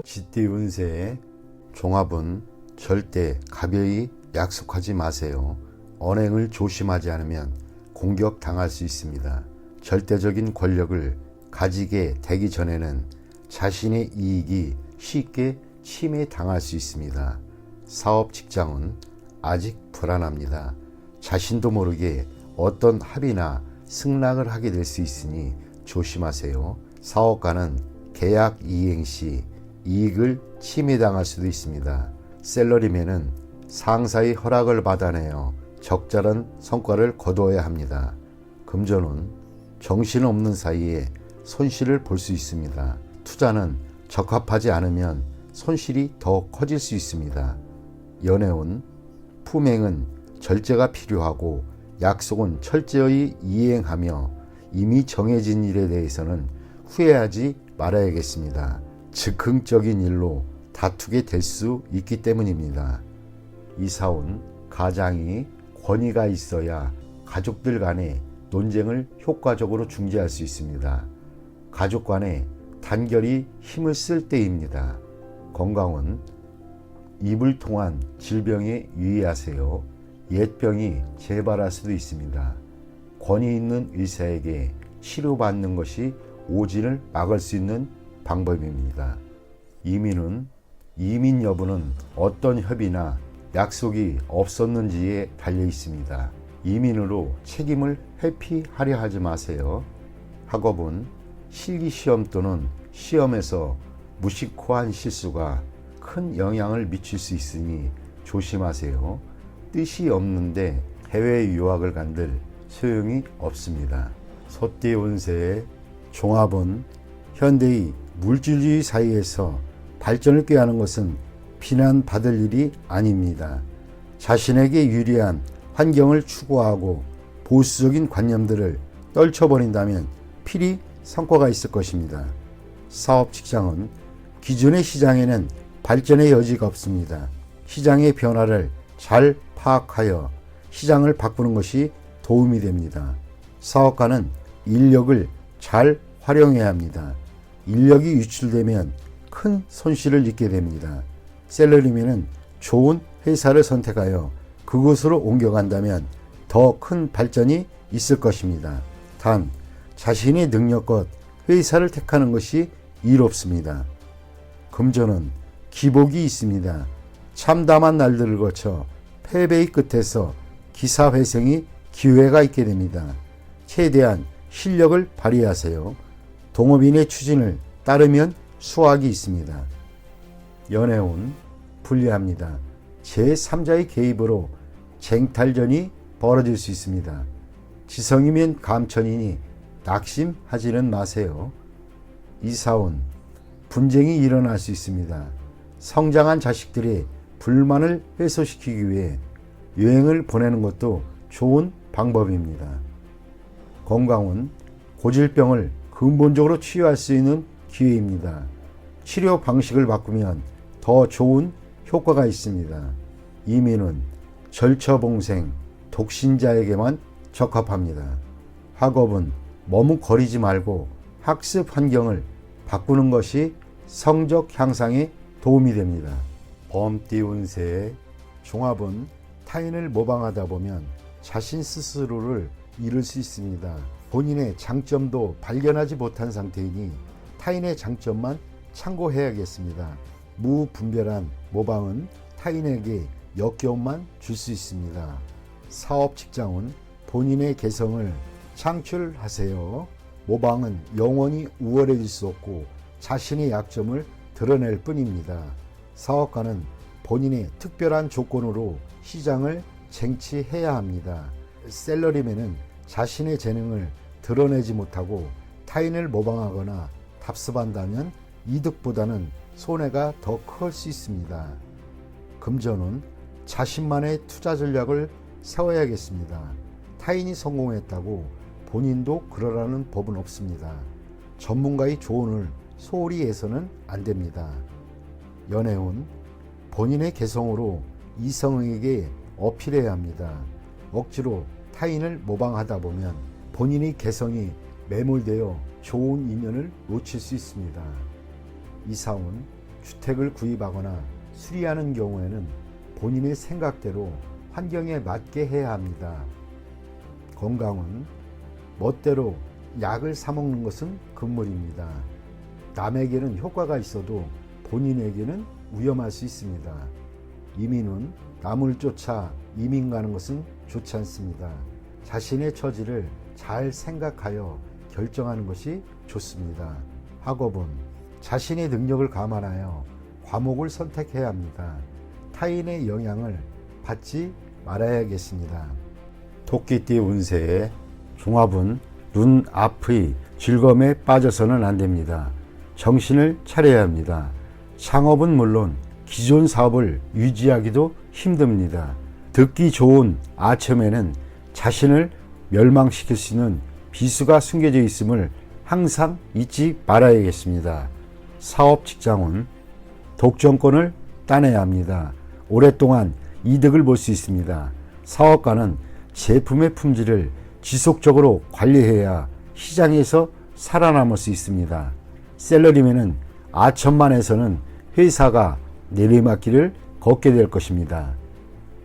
쥐띠 운세의 종합은 절대 가벼이 약속하지 마세요. 언행을 조심하지 않으면 공격당할 수 있습니다. 절대적인 권력을 가지게 되기 전에는 자신의 이익이 쉽게 침해당할 수 있습니다. 사업 직장은 아직 불안합니다. 자신도 모르게 어떤 합의나 승낙을 하게 될 수 있으니 조심하세요. 사업가는 계약 이행 시 이익을 침해당할 수도 있습니다. 셀러리맨은 상사의 허락을 받아내어 적절한 성과를 거두어야 합니다. 금전은 정신없는 사이에 손실을 볼 수 있습니다. 투자는 적합하지 않으면 손실이 더 커질 수 있습니다. 연애운 품행은 절제가 필요하고 약속은 철저히 이행하며 이미 정해진 일에 대해서는 후회하지 말아야겠습니다. 즉흥적인 일로 다투게 될 수 있기 때문입니다. 이사운 가장이 권위가 있어야 가족들 간의 논쟁을 효과적으로 중재할 수 있습니다. 가족 간의 단결이 힘을 쓸 때입니다. 건강은 입을 통한 질병에 유의하세요. 옛병이 재발할 수도 있습니다. 권위 있는 의사에게 치료받는 것이 오진을 막을 수 있는 방법입니다. 이민 여부는 어떤 협의나 약속이 없었는지에 달려 있습니다. 이민으로 책임을 회피하려 하지 마세요. 학업은 실기시험 또는 시험에서 무심코한 실수가 큰 영향을 미칠 수 있으니 조심하세요. 뜻이 없는데 해외 유학을 간들 소용이 없습니다. 소띠 운세의 종합은 현대의 물질주의 사회에서 발전을 꾀하는 것은 비난받을 일이 아닙니다. 자신에게 유리한 환경을 추구하고 보수적인 관념들을 떨쳐버린다면 필히 성과가 있을 것입니다. 사업 직장은 기존의 시장에는 발전의 여지가 없습니다. 시장의 변화를 잘 파악하여 시장을 바꾸는 것이 도움이 됩니다. 사업가는 인력을 잘 활용해야 합니다. 인력이 유출되면 큰 손실을 입게 됩니다. 셀러리맨은 좋은 회사를 선택하여 그곳으로 옮겨간다면 더 큰 발전이 있을 것입니다. 단, 자신의 능력껏 회사를 택하는 것이 이롭습니다. 금전은 기복이 있습니다. 참담한 날들을 거쳐 패배의 끝에서 기사회생이 기회가 있게 됩니다. 최대한 실력을 발휘하세요. 동업인의 추진을 따르면 수확이 있습니다. 연애운 불리합니다. 제3자의 개입으로 쟁탈전이 벌어질 수 있습니다. 지성이면 감천이니 낙심하지는 마세요. 이사운 분쟁이 일어날 수 있습니다. 성장한 자식들의 불만을 해소시키기 위해 여행을 보내는 것도 좋은 방법입니다. 건강은 고질병을 근본적으로 치유할 수 있는 기회입니다. 치료 방식을 바꾸면 더 좋은 효과가 있습니다. 이민은 절처봉생, 독신자에게만 적합합니다. 학업은 머뭇거리지 말고 학습 환경을 바꾸는 것이 성적 향상에 도움이 됩니다. 범띠 운세의 종합은 타인을 모방하다 보면 자신 스스로를 잃을 수 있습니다. 본인의 장점도 발견하지 못한 상태이니 타인의 장점만 참고해야겠습니다. 무분별한 모방은 타인에게 역겨움만 줄 수 있습니다. 사업 직장은 본인의 개성을 창출하세요. 모방은 영원히 우월해질 수 없고 자신의 약점을 드러낼 뿐입니다. 사업가는 본인의 특별한 조건으로 시장을 쟁취해야 합니다. 셀러리맨은 자신의 재능을 드러내지 못하고 타인을 모방하거나 답습한다면 이득보다는 손해가 더 클 수 있습니다. 금전은 자신만의 투자 전략을 세워야겠습니다. 타인이 성공했다고 본인도 그러라는 법은 없습니다. 전문가의 조언을 소홀히 해서는 안 됩니다. 연애운 본인의 개성으로 이성에게 어필해야 합니다. 억지로 타인을 모방하다 보면 본인의 개성이 매몰되어 좋은 인연을 놓칠 수 있습니다. 이사운 주택을 구입하거나 수리하는 경우에는 본인의 생각대로 환경에 맞게 해야 합니다. 건강은 멋대로 약을 사 먹는 것은 금물입니다. 남에게는 효과가 있어도 본인에게는 위험할 수 있습니다. 이민은 남을 쫓아 이민 가는 것은 좋지 않습니다. 자신의 처지를 잘 생각하여 결정하는 것이 좋습니다. 학업은 자신의 능력을 감안하여 과목을 선택해야 합니다. 타인의 영향을 받지 말아야겠습니다. 토끼띠 운세의 종합은 눈 앞의 즐거움에 빠져서는 안 됩니다. 정신을 차려야 합니다. 창업은 물론 기존 사업을 유지하기도 힘듭니다. 듣기 좋은 아첨에는 자신을 멸망시킬 수 있는 비수가 숨겨져 있음을 항상 잊지 말아야겠습니다. 사업 직장은 독점권을 따내야 합니다. 오랫동안 이득을 볼 수 있습니다. 사업가는 제품의 품질을 지속적으로 관리해야 시장에서 살아남을 수 있습니다. 셀러리맨은 아첨만에서는 회사가 내리막길을 걷게 될 것입니다.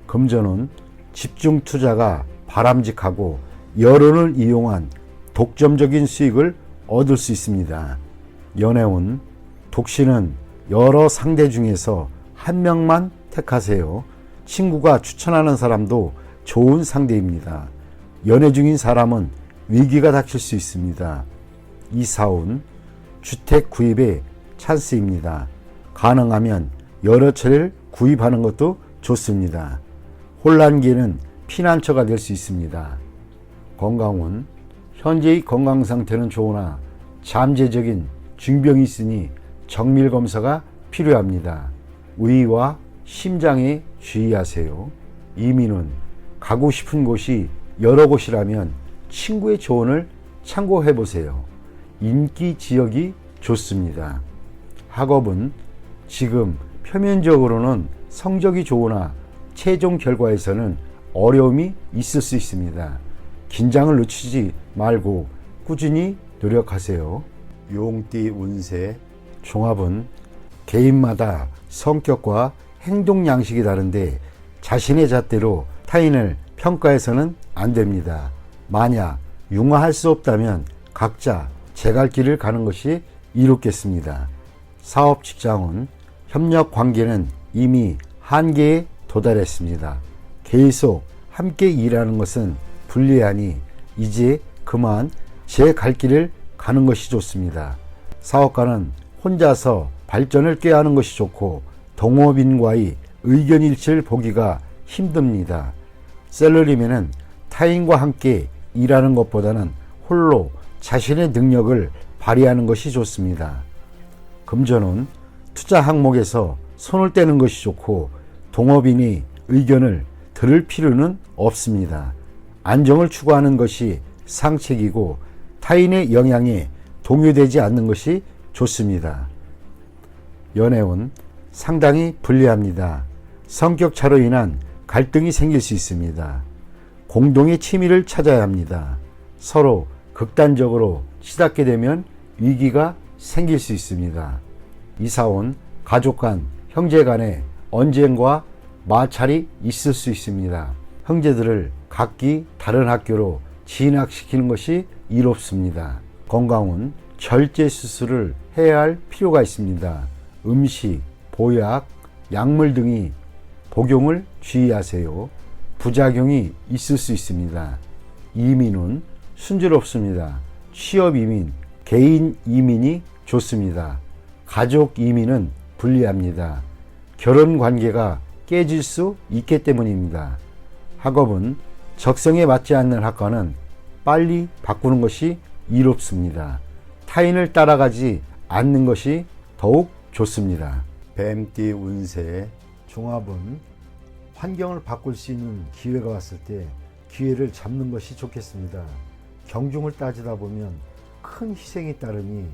금전은 집중 투자가 바람직하고 여론을 이용한 독점적인 수익을 얻을 수 있습니다. 연애운 독신은 여러 상대 중에서 한 명만 택하세요. 친구가 추천하는 사람도 좋은 상대입니다. 연애 중인 사람은 위기가 닥칠 수 있습니다. 이사운 주택 구입의 찬스입니다. 가능하면 여러 채를 구입하는 것도 좋습니다. 혼란기에는 피난처가 될 수 있습니다. 건강은 현재의 건강 상태는 좋으나 잠재적인 중병이 있으니 정밀 검사가 필요합니다. 위와 심장에 주의하세요. 이민은 가고 싶은 곳이 여러 곳이라면 친구의 조언을 참고해 보세요. 인기 지역이 좋습니다. 학업은 지금 표면적으로는 성적이 좋으나 최종 결과에서는 어려움이 있을 수 있습니다. 긴장을 늦추지 말고 꾸준히 노력하세요. 용띠 운세 종합은 개인마다 성격과 행동 양식이 다른데 자신의 잣대로 타인을 평가해서는 안 됩니다. 만약 융화할 수 없다면 각자 제 갈 길을 가는 것이 이롭겠습니다. 사업 직장은 협력 관계는 이미 한계에 도달했습니다. 계속 함께 일하는 것은 불리하니 이제 그만 제 갈 길을 가는 것이 좋습니다. 사업가는 혼자서 발전을 꾀하는 것이 좋고 동업인과의 의견 일치를 보기가 힘듭니다. 셀러리맨은 타인과 함께 일하는 것보다는 홀로 자신의 능력을 발휘하는 것이 좋습니다. 금전은 투자 항목에서 손을 떼는 것이 좋고 동업인이 의견을 들을 필요는 없습니다. 안정을 추구하는 것이 상책이고 타인의 영향에 동요되지 않는 것이 좋습니다. 연애운 상당히 불리합니다. 성격 차로 인한 갈등이 생길 수 있습니다. 공동의 취미를 찾아야 합니다. 서로 극단적으로 치닫게 되면 위기가 생길 수 있습니다. 이사온 가족 간, 형제 간에 언쟁과 마찰이 있을 수 있습니다. 형제들을 각기 다른 학교로 진학시키는 것이 이롭습니다. 건강은 절제 수술을 해야 할 필요가 있습니다. 음식, 보약, 약물 등이 복용을 주의하세요. 부작용이 있을 수 있습니다. 이민은 순조롭습니다. 취업 이민, 개인 이민이 좋습니다. 가족 이민은 불리합니다. 결혼 관계가 깨질 수 있기 때문입니다. 학업은 적성에 맞지 않는 학과는 빨리 바꾸는 것이 이롭습니다. 타인을 따라가지 않는 것이 더욱 좋습니다. 뱀띠 운세 종합은 환경을 바꿀 수 있는 기회가 왔을 때 기회를 잡는 것이 좋겠습니다. 경중을 따지다 보면 큰 희생이 따르니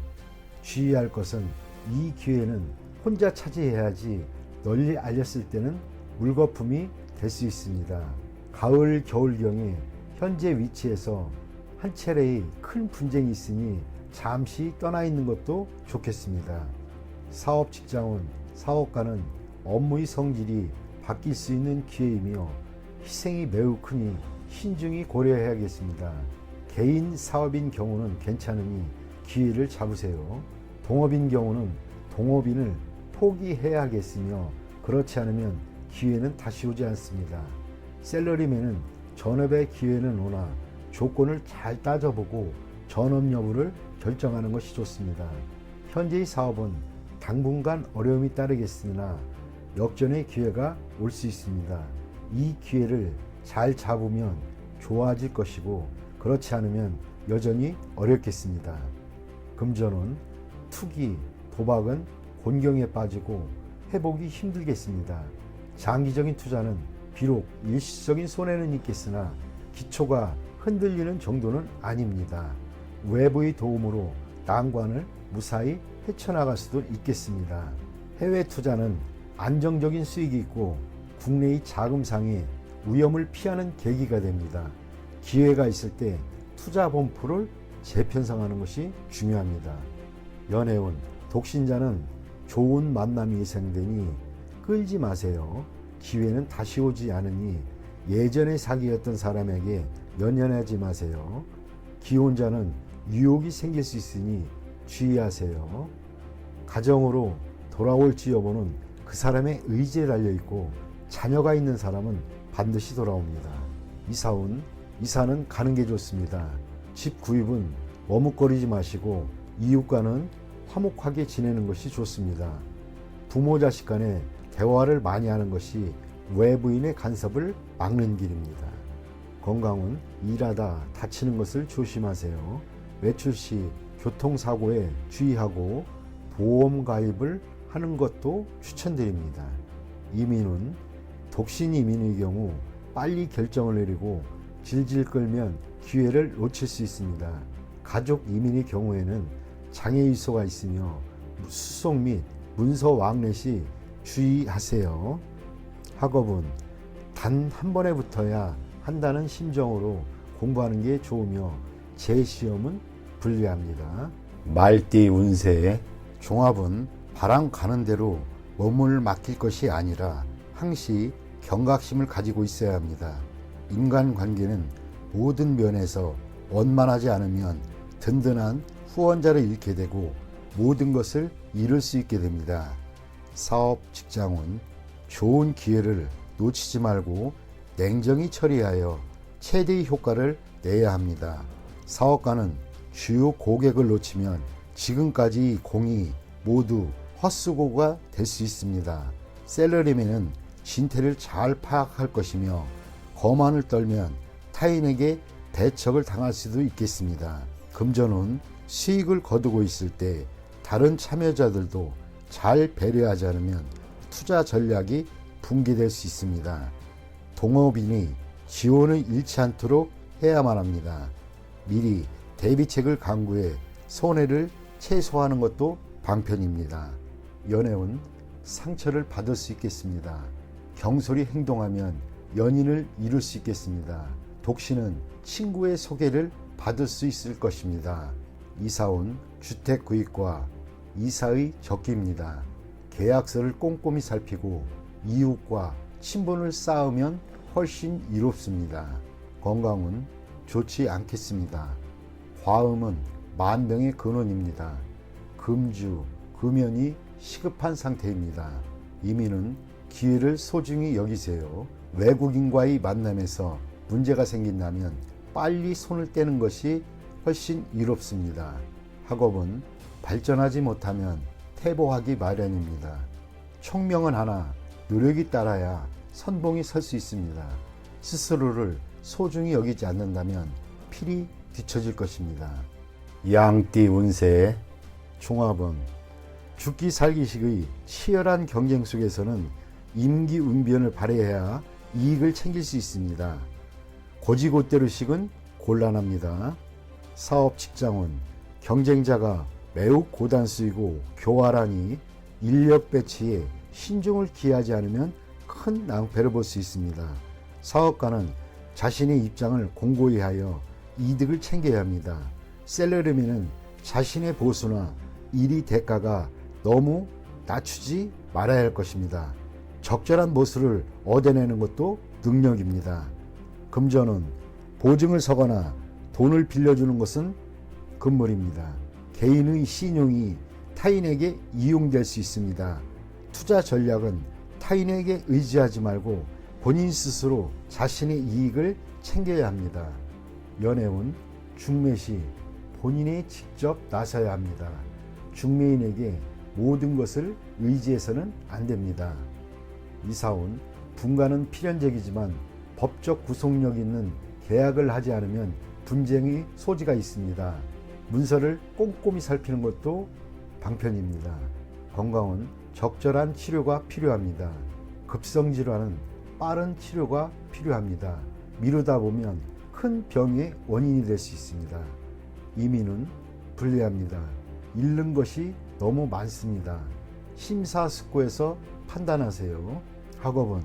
주의할 것은 이 기회는 혼자 차지해야지 널리 알렸을 때는 물거품이 될 수 있습니다. 가을 겨울경에 현재 위치에서 한 차례의 큰 분쟁이 있으니 잠시 떠나 있는 것도 좋겠습니다. 사업 직장은 사업가는 업무의 성질이 바뀔 수 있는 기회이며 희생이 매우 크니 신중히 고려해야겠습니다. 개인 사업인 경우는 괜찮으니 기회를 잡으세요. 동업인 경우는 동업인을 포기해야겠으며 그렇지 않으면 기회는 다시 오지 않습니다. 샐러리맨은 전업의 기회는 오나 조건을 잘 따져보고 전업 여부를 결정하는 것이 좋습니다. 현재의 사업은 당분간 어려움이 따르겠으나 역전의 기회가 올 수 있습니다. 이 기회를 잘 잡으면 좋아질 것이고 그렇지 않으면 여전히 어렵겠습니다. 금전은 투기, 도박은 곤경에 빠지고 회복이 힘들겠습니다. 장기적인 투자는 비록 일시적인 손해는 있겠으나 기초가 흔들리는 정도는 아닙니다. 외부의 도움으로 난관을 무사히 헤쳐나갈 수도 있겠습니다. 해외 투자는 안정적인 수익이 있고 국내의 자금상의 위험을 피하는 계기가 됩니다. 기회가 있을 때 투자 범프를 재편성하는 것이 중요합니다. 연애운, 독신자는 좋은 만남이 예상되니 끌지 마세요. 기회는 다시 오지 않으니 예전에 사귀었던 사람에게 연연하지 마세요. 기혼자는 유혹이 생길 수 있으니 주의하세요. 가정으로 돌아올지 여부는 그 사람의 의지에 달려있고 자녀가 있는 사람은 반드시 돌아옵니다. 이사는 가는 게 좋습니다. 집 구입은 머뭇거리지 마시고 이웃과는 화목하게 지내는 것이 좋습니다. 부모 자식 간에 대화를 많이 하는 것이 외부인의 간섭을 막는 길입니다. 건강은 일하다 다치는 것을 조심하세요. 외출 시 교통사고에 주의하고 보험 가입을 하는 것도 추천드립니다. 이민은 독신 이민의 경우 빨리 결정을 내리고 질질 끌면 기회를 놓칠 수 있습니다. 가족 이민의 경우에는 장애유서가 있으며 수속 및 문서 왕래 시 주의하세요. 학업은 단 한 번에 붙어야 한다는 심정으로 공부하는 게 좋으며 재시험은 불리합니다. 말띠 운세 종합은 바람 가는 대로 몸을 맡길 것이 아니라 항시 경각심을 가지고 있어야 합니다. 인간관계는 모든 면에서 원만하지 않으면 든든한 후원자를 잃게 되고 모든 것을 잃을 수 있게 됩니다. 사업, 직장은 좋은 기회를 놓치지 말고 냉정히 처리하여 최대의 효과를 내야 합니다. 사업가는 주요 고객을 놓치면 지금까지 공이 모두 헛수고가 될 수 있습니다. 샐러리맨은 진태를 잘 파악할 것이며 거만을 떨면 타인에게 대척을 당할 수도 있겠습니다. 금전은 수익을 거두고 있을 때 다른 참여자들도 잘 배려하지 않으면 투자 전략이 붕괴될 수 있습니다. 동업인이 지원을 잃지 않도록 해야만 합니다. 미리 대비책을 강구해 손해를 최소화하는 것도 방편입니다. 연애운 상처를 받을 수 있겠습니다. 경솔히 행동하면 연인을 잃을 수 있겠습니다. 독신은 친구의 소개를 받을 수 있을 것입니다. 이사운 주택 구입과 이사의 적기입니다. 계약서를 꼼꼼히 살피고 이웃과 친분을 쌓으면 훨씬 이롭습니다. 건강은 좋지 않겠습니다. 과음은 만병의 근원입니다. 금주, 금연이 시급한 상태입니다. 이민은 기회를 소중히 여기세요. 외국인과의 만남에서 문제가 생긴다면 빨리 손을 떼는 것이 훨씬 이롭습니다. 학업은 발전하지 못하면 퇴보하기 마련입니다. 총명은 하나 노력이 따라야 선봉이 설 수 있습니다. 스스로를 소중히 여기지 않는다면 필히 뒤처질 것입니다. 양띠 운세 종합은 죽기 살기식의 치열한 경쟁 속에서는 임기응변을 발휘해야 이익을 챙길 수 있습니다. 고지고대로식은 곤란합니다. 사업 직장은 경쟁자가 매우 고단수이고 교활하니 인력 배치에 신중을 기하지 않으면 큰 낭패를 볼 수 있습니다. 사업가는 자신의 입장을 공고히 하여 이득을 챙겨야 합니다. 샐러리맨은 자신의 보수나 일의 대가가 너무 낮추지 말아야 할 것입니다. 적절한 모수를 얻어내는 것도 능력입니다. 금전은 보증을 서거나 돈을 빌려주는 것은 금물입니다. 개인의 신용이 타인에게 이용될 수 있습니다. 투자 전략은 타인에게 의지하지 말고 본인 스스로 자신의 이익을 챙겨야 합니다. 연애운 중매시 본인이 직접 나서야 합니다. 중매인에게 모든 것을 의지해서는 안 됩니다. 이사운 분가는 필연적이지만 법적 구속력 있는 계약을 하지 않으면 분쟁의 소지가 있습니다. 문서를 꼼꼼히 살피는 것도 방편입니다. 건강은 적절한 치료가 필요합니다. 급성질환은 빠른 치료가 필요합니다. 미루다 보면 큰 병의 원인이 될 수 있습니다. 이민은 불리합니다. 잃는 것이 너무 많습니다. 심사숙고해서 판단하세요. 학업은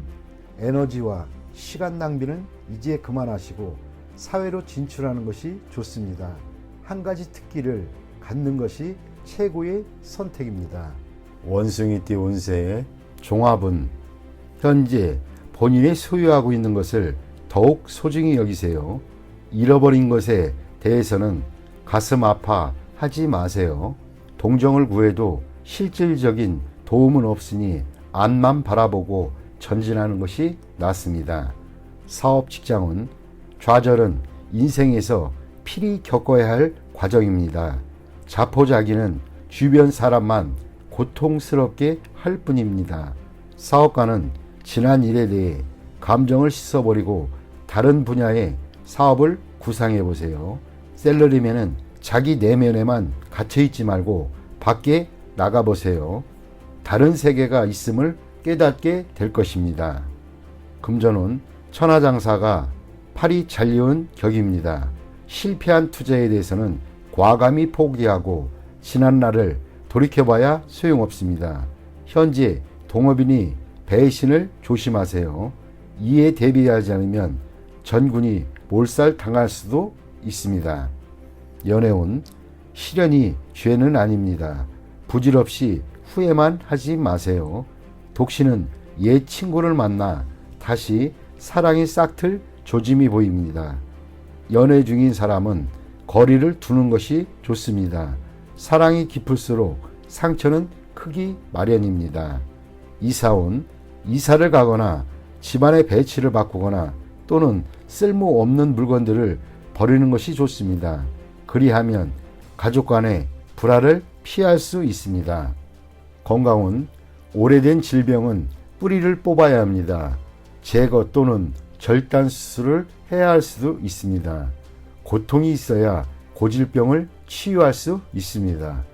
에너지와 시간 낭비는 이제 그만하시고 사회로 진출하는 것이 좋습니다. 한 가지 특기를 갖는 것이 최고의 선택입니다. 원숭이띠 운세의 종합은 현재 본인이 소유하고 있는 것을 더욱 소중히 여기세요. 잃어버린 것에 대해서는 가슴 아파하지 마세요. 동정을 구해도 실질적인 도움은 없으니 앞만 바라보고 전진하는 것이 낫습니다. 사업 직장은 좌절은 인생에서 필히 겪어야 할 과정입니다. 자포자기는 주변 사람만 고통스럽게 할 뿐입니다. 사업가는 지난 일에 대해 감정을 씻어버리고 다른 분야의 사업을 구상해 보세요. 셀러리맨은 자기 내면에만 갇혀있지 말고 밖에 나가보세요. 다른 세계가 있음을 깨닫게 될 것입니다. 금전운 천하장사가 팔이 잘리운 격입니다. 실패한 투자에 대해서는 과감히 포기하고 지난날을 돌이켜봐야 소용없습니다. 현재 동업인이 배신을 조심하세요. 이에 대비하지 않으면 전군이 몰살당할 수도 있습니다. 연애운 시련이 죄는 아닙니다. 부질없이 후회만 하지 마세요. 독신은 옛 친구를 만나 다시 사랑이 싹틀 조짐이 보입니다. 연애 중인 사람은 거리를 두는 것이 좋습니다. 사랑이 깊을수록 상처는 크기 마련입니다. 이사운 이사를 가거나 집안의 배치를 바꾸거나 또는 쓸모없는 물건들을 버리는 것이 좋습니다. 그리하면 가족 간의 불화를 피할 수 있습니다. 건강은 오래된 질병은 뿌리를 뽑아야 합니다. 제거 또는 절단 수술을 해야 할 수도 있습니다. 고통이 있어야 고질병을 치유할 수 있습니다.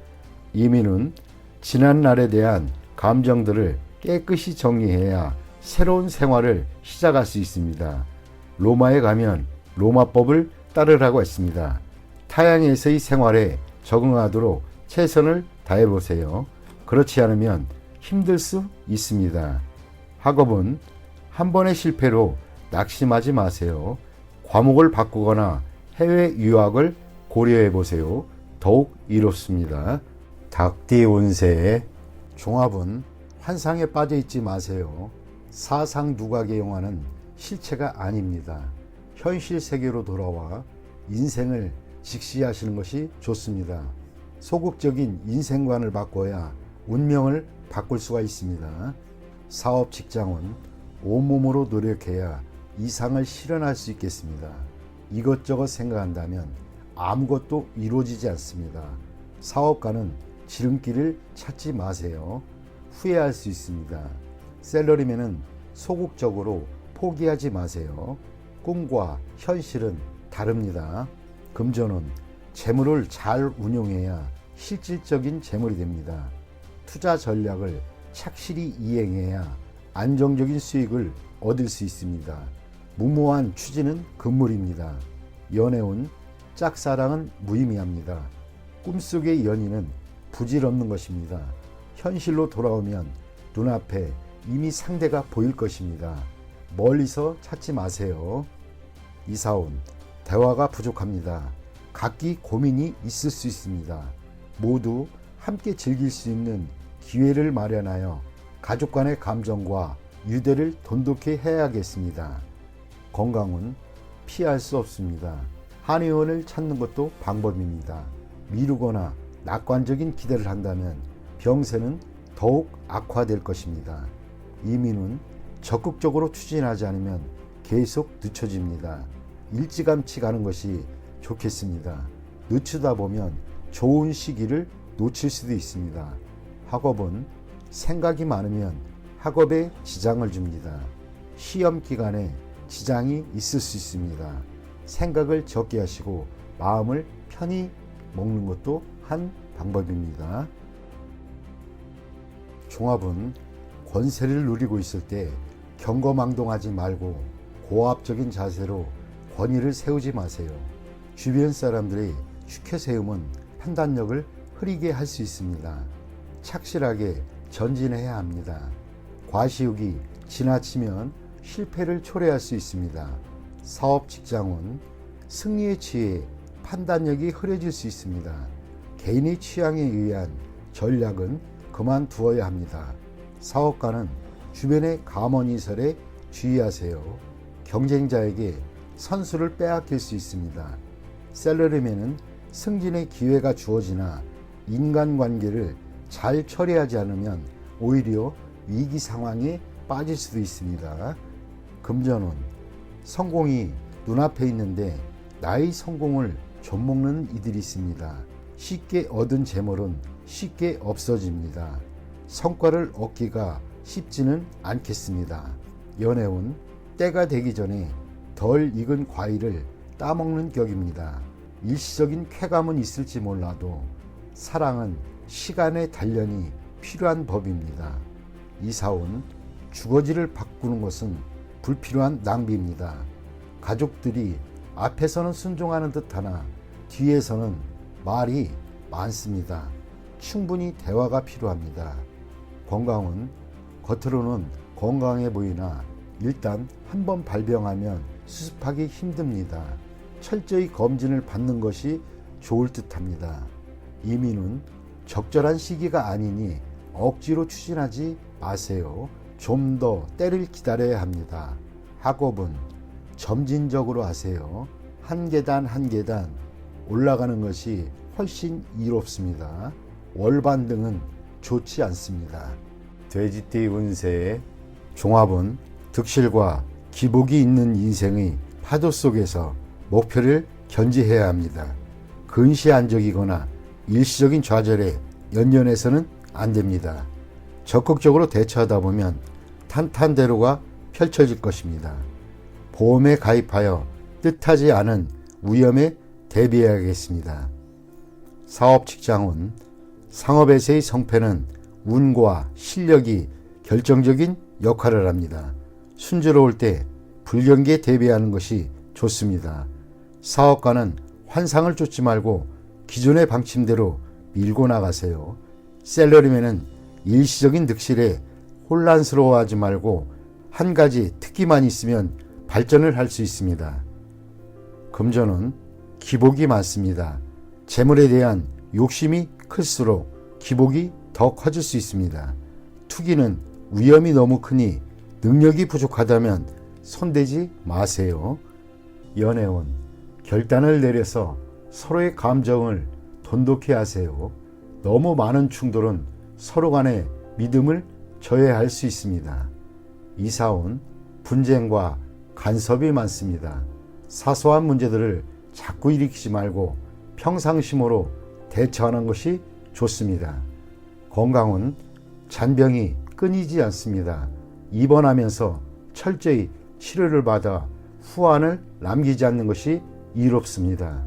이민은 지난 날에 대한 감정들을 깨끗이 정리해야 새로운 생활을 시작할 수 있습니다. 로마에 가면 로마법을 따르라고 했습니다. 타양에서의 생활에 적응하도록 최선을 다해보세요. 그렇지 않으면 힘들 수 있습니다. 학업은 한 번의 실패로 낙심하지 마세요. 과목을 바꾸거나 해외 유학을 고려해보세요. 더욱 이롭습니다. 닭띠 운세의 종합은 환상에 빠져있지 마세요. 사상 누각의 영화는 실체가 아닙니다. 현실 세계로 돌아와 인생을 직시하시는 것이 좋습니다. 소극적인 인생관을 바꿔야 운명을 바꿀 수가 있습니다. 사업 직장은 온몸으로 노력해야 이상을 실현할 수 있겠습니다. 이것저것 생각한다면 아무것도 이루어지지 않습니다. 사업가는 지름길을 찾지 마세요. 후회할 수 있습니다. 셀러리맨은 소극적으로 포기하지 마세요. 꿈과 현실은 다릅니다. 금전은 재물을 잘 운용해야 실질적인 재물이 됩니다. 투자 전략을 착실히 이행해야 안정적인 수익을 얻을 수 있습니다. 무모한 추진은 금물입니다. 연애운 짝사랑은 무의미합니다. 꿈속의 연인은 부질없는 것입니다. 현실로 돌아오면 눈앞에 이미 상대가 보일 것입니다. 멀리서 찾지 마세요. 이사운 대화가 부족합니다. 각기 고민이 있을 수 있습니다. 모두 함께 즐길 수 있는 기회를 마련하여 가족 간의 감정과 유대를 돈독히 해야겠습니다. 건강은 피할 수 없습니다. 한의원을 찾는 것도 방법입니다. 미루거나 낙관적인 기대를 한다면 병세는 더욱 악화될 것입니다. 이민은 적극적으로 추진하지 않으면 계속 늦춰집니다. 일찌감치 가는 것이 좋겠습니다. 늦추다 보면 좋은 시기를 놓칠 수도 있습니다. 학업은 생각이 많으면 학업에 지장을 줍니다. 시험 기간에 지장이 있을 수 있습니다. 생각을 적게 하시고 마음을 편히 먹는 것도 한 방법입니다. 종합은 권세를 누리고 있을 때 경거망동하지 말고 고압적인 자세로 권위를 세우지 마세요. 주변 사람들의 추켜세움은 판단력을 흐리게 할 수 있습니다. 착실하게 전진해야 합니다. 과시욕이 지나치면 실패를 초래할 수 있습니다. 사업 직장은 승리에 취해 판단력이 흐려질 수 있습니다. 개인의 취향에 의한 전략은 그만두어야 합니다. 사업가는 주변의 감언이설에 주의하세요. 경쟁자에게 선수를 빼앗길 수 있습니다. 셀러리맨은 승진의 기회가 주어지나 인간관계를 잘 처리하지 않으면 오히려 위기 상황에 빠질 수도 있습니다. 금전은 성공이 눈앞에 있는데 나의 성공을 좀먹는 이들이 있습니다. 쉽게 얻은 재물은 쉽게 없어집니다. 성과를 얻기가 쉽지는 않겠습니다. 연애운 때가 되기 전에 덜 익은 과일을 따먹는 격입니다. 일시적인 쾌감은 있을지 몰라도 사랑은 시간의 단련이 필요한 법입니다. 이사온 주거지를 바꾸는 것은 불필요한 낭비입니다. 가족들이 앞에서는 순종하는 듯하나 뒤에서는 말이 많습니다. 충분히 대화가 필요합니다. 건강은 겉으로는 건강해 보이나 일단 한번 발병하면 수습하기 힘듭니다. 철저히 검진을 받는 것이 좋을 듯합니다. 이민은 적절한 시기가 아니니 억지로 추진하지 마세요. 좀 더 때를 기다려야 합니다. 학업은 점진적으로 하세요. 한 계단 한 계단 올라가는 것이 훨씬 이롭습니다. 월반등은 좋지 않습니다. 돼지띠 운세의 종합은 득실과 기복이 있는 인생의 파도 속에서 목표를 견지해야 합니다. 근시안적이거나 일시적인 좌절에 연연해서는 안 됩니다. 적극적으로 대처하다 보면 탄탄대로가 펼쳐질 것입니다. 보험에 가입하여 뜻하지 않은 위험에 대비해야겠습니다. 사업 직장운 상업에서의 성패는 운과 실력이 결정적인 역할을 합니다. 순조로울 때 불경기에 대비하는 것이 좋습니다. 사업가는 환상을 쫓지 말고 기존의 방침대로 밀고 나가세요. 셀러리맨은 일시적인 득실에 혼란스러워하지 말고 한 가지 특기만 있으면 발전을 할 수 있습니다. 금전은 기복이 많습니다. 재물에 대한 욕심이 클수록 기복이 더 커질 수 있습니다. 투기는 위험이 너무 크니 능력이 부족하다면 손대지 마세요. 연애운 결단을 내려서 서로의 감정을 돈독히 하세요. 너무 많은 충돌은 서로 간의 믿음을 저해할 수 있습니다. 이사온 분쟁과 간섭이 많습니다. 사소한 문제들을 자꾸 일으키지 말고 평상심으로 대처하는 것이 좋습니다. 건강은 잔병이 끊이지 않습니다. 입원하면서 철저히 치료를 받아 후환을 남기지 않는 것이 이롭습니다.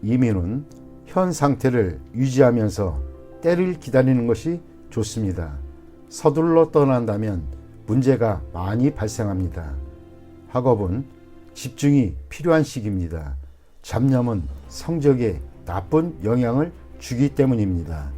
이민은 현 상태를 유지하면서 때를 기다리는 것이 좋습니다. 서둘러 떠난다면 문제가 많이 발생합니다. 학업은 집중이 필요한 시기입니다. 잡념은 성적에 나쁜 영향을 주기 때문입니다.